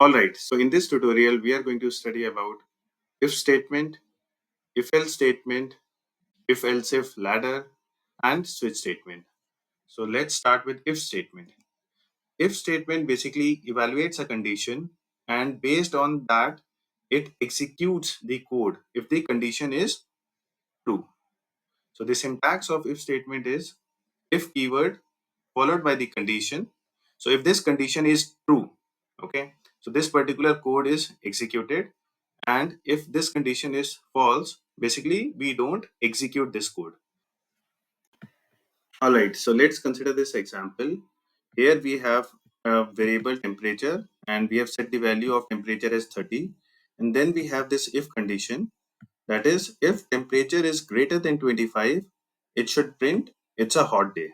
All right, so in this tutorial, we are going to study about if statement, if else statement, if else if ladder, and switch statement. So let's start with if statement. If statement basically evaluates a condition, and based on that, it executes the code if the condition is true. So the syntax of if statement is if keyword followed by the condition. So if this condition is true, okay, so this particular code is executed, and if this condition is false, basically we don't execute this code. All right, so let's consider this example. Here we have a variable temperature, and we have set the value of temperature as 30, and then we have this if condition, that is if temperature is greater than 25, it should print it's a hot day.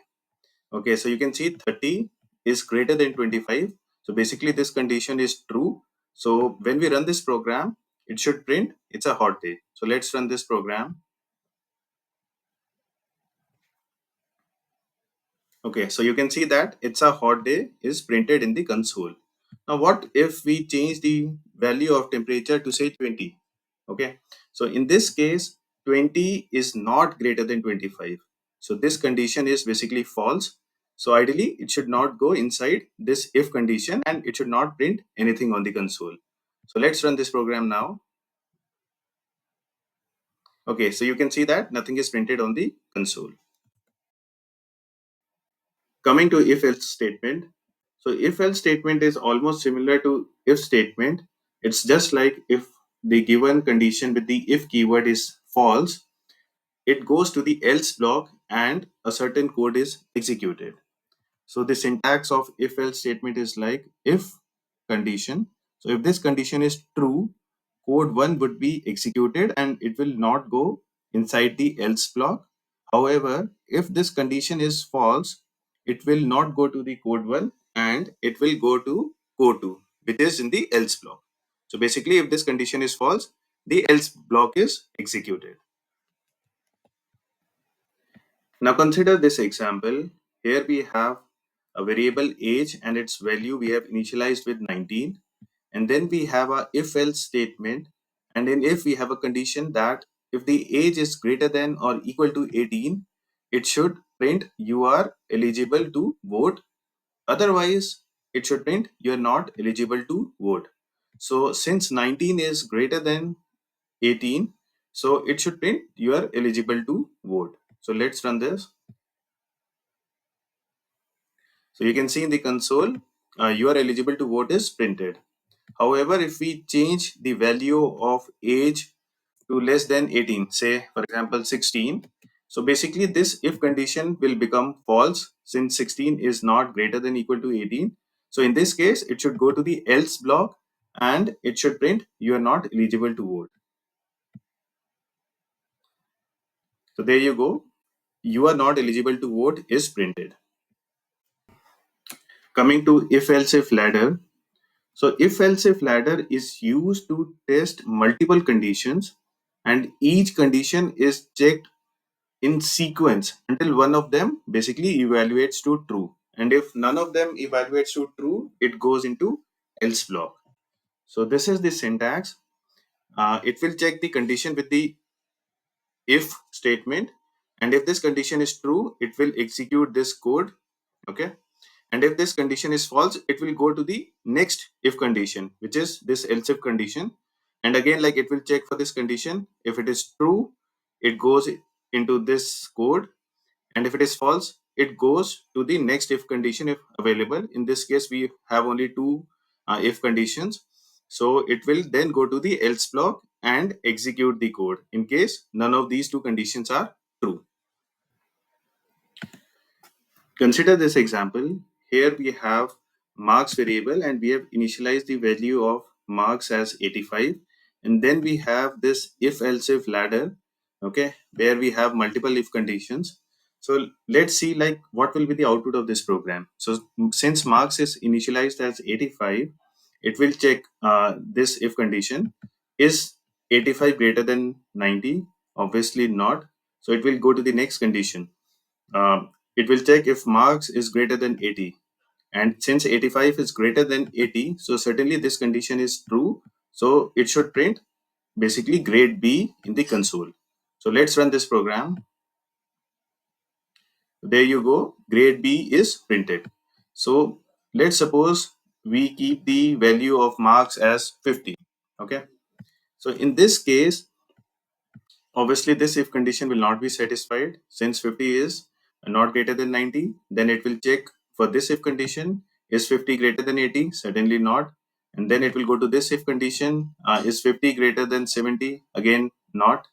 Okay, so you can see 30 is greater than 25. So basically this condition is true. So when we run this program, it should print it's a hot day. So let's run this program. Okay, so you can see that it's a hot day is printed in the console. Now what if we change the value of temperature to say 20? Okay, so in this case 20 is not greater than 25. So this condition is basically false. So ideally it should not go inside this if condition, and it should not print anything on the console. So let's run this program now. Okay, so you can see that nothing is printed on the console. Coming to if else statement. So if else statement is almost similar to if statement. It's just like if the given condition with the if keyword is false, it goes to the else block and a certain code is executed. So the syntax of if else statement is like if condition. So if this condition is true, code 1 would be executed and it will not go inside the else block. However, if this condition is false, it will not go to the code 1 and it will go to code 2, which is in the else block. So basically, if this condition is false, the else block is executed. Now consider this example. Here we have a variable age and its value we have initialized with 19. And then we have a if else statement. And in if we have a condition that if the age is greater than or equal to 18, it should print you are eligible to vote. Otherwise, it should print you are not eligible to vote. So since 19 is greater than 18, so it should print you are eligible to vote. So let's run this. So you can see in the console, you are eligible to vote is printed. However, if we change the value of age to less than 18, say for example 16, so basically this if condition will become false since 16 is not greater than equal to 18. So in this case, it should go to the else block and it should print you are not eligible to vote. So there you go. You are not eligible to vote is printed. Coming to if else if ladder. So if else if ladder is used to test multiple conditions, and each condition is checked in sequence until one of them basically evaluates to true. And if none of them evaluates to true, it goes into else block. So this is the syntax. It will check the condition with the if statement, and if this condition is true, it will execute this code. Okay, and if this condition is false, it will go to the next if condition, which is this else if condition. And again, like it will check for this condition. If it is true, it goes into this code, and if it is false, it goes to the next if condition if available. In this case, we have only two if conditions, so it will then go to the else block and execute the code in case none of these two conditions are true. Consider this example. Here we have marks variable and we have initialized the value of marks as 85, and then we have this if else if ladder, okay, where we have multiple if conditions. So let's see like what will be the output of this program. So since marks is initialized as 85, it will check this if condition. Is 85 greater than 90? Obviously not. So it will go to the next condition. It will check if marks is greater than 80, and since 85 is greater than 80, so certainly this condition is true. So it should print basically grade B in the console. So let's run this program. There you go, grade B is printed. So let's suppose we keep the value of marks as 50. Okay, so in this case, obviously this if condition will not be satisfied. Since 50 is not greater than 90, then it will check for this if condition, is 50 greater than 80? Certainly not. And then it will go to this if condition, is 50 greater than 70? Again not.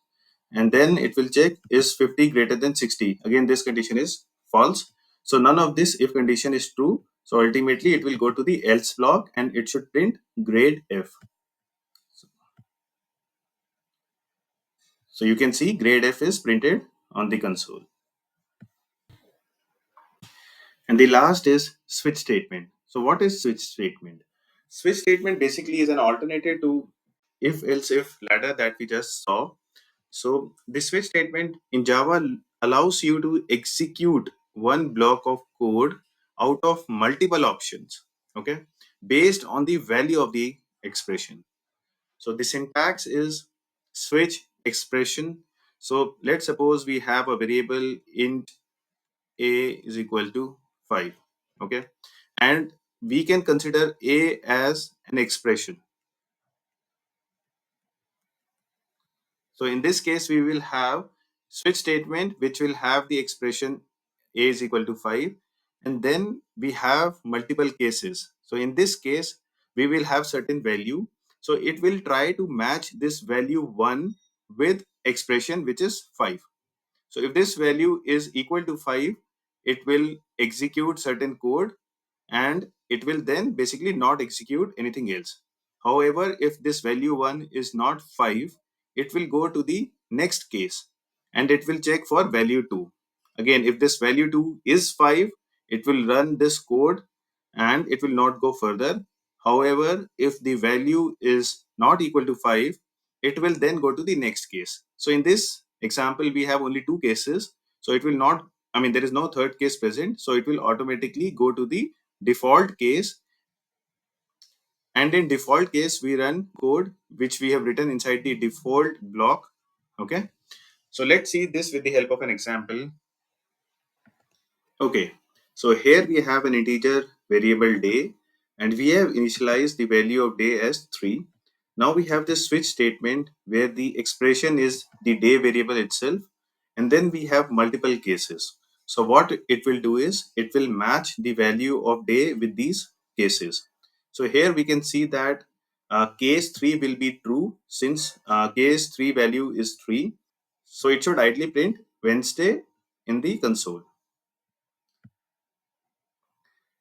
And then it will check, is 50 greater than 60? Again this condition is false. So none of this if condition is true. So ultimately it will go to the else block and it should print grade F. So you can see grade F is printed on the console. And the last is switch statement. So what is switch statement? Switch statement basically is an alternative to if else if ladder that we just saw. So the switch statement in Java allows you to execute one block of code out of multiple options, okay, based on the value of the expression. So the syntax is switch expression. So let's suppose we have a variable int a is equal to 5, okay, and we can consider a as an expression. So in this case we will have switch statement which will have the expression a is equal to 5, and then we have multiple cases. So in this case we will have certain value, so it will try to match this value 1 with expression which is 5. So if this value is equal to 5, it will execute certain code and it will then basically not execute anything else. However, if this value 1 is not 5, it will go to the next case and it will check for value 2. Again, if this value 2 is 5, it will run this code and it will not go further. However, if the value is not equal to 5, it will then go to the next case. So in this example, we have only two cases. So it will not, I mean, there is no third case present. So it will automatically go to the default case, and in default case we run code which we have written inside the default block. Okay, so let's see this with the help of an example. Okay, so here we have an integer variable day and we have initialized the value of day as 3. Now we have this switch statement where the expression is the day variable itself, and then we have multiple cases. So what it will do is it will match the value of day with these cases. So here we can see that case 3 will be true since case 3 value is 3. So it should ideally print Wednesday in the console.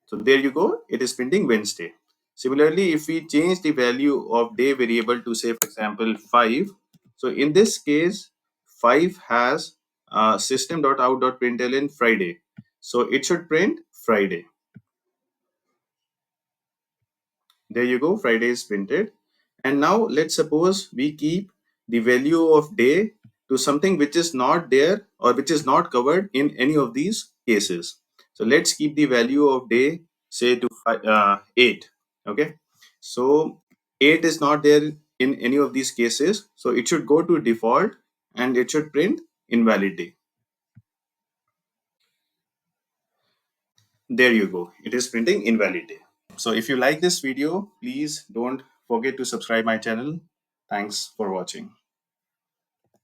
So there you go, it is printing Wednesday. Similarly, if we change the value of day variable to say, for example, 5. So in this case, 5 has system.out.println Friday. So it should print Friday. There you go, Friday is printed. And now let's suppose we keep the value of day to something which is not there or which is not covered in any of these cases. So let's keep the value of day say to 8. Okay, so 8 is not there in any of these cases, so it should go to default and it should print invalid day. There you go, it is printing invalid day. So if you like this video, please don't forget to subscribe my channel. Thanks for watching.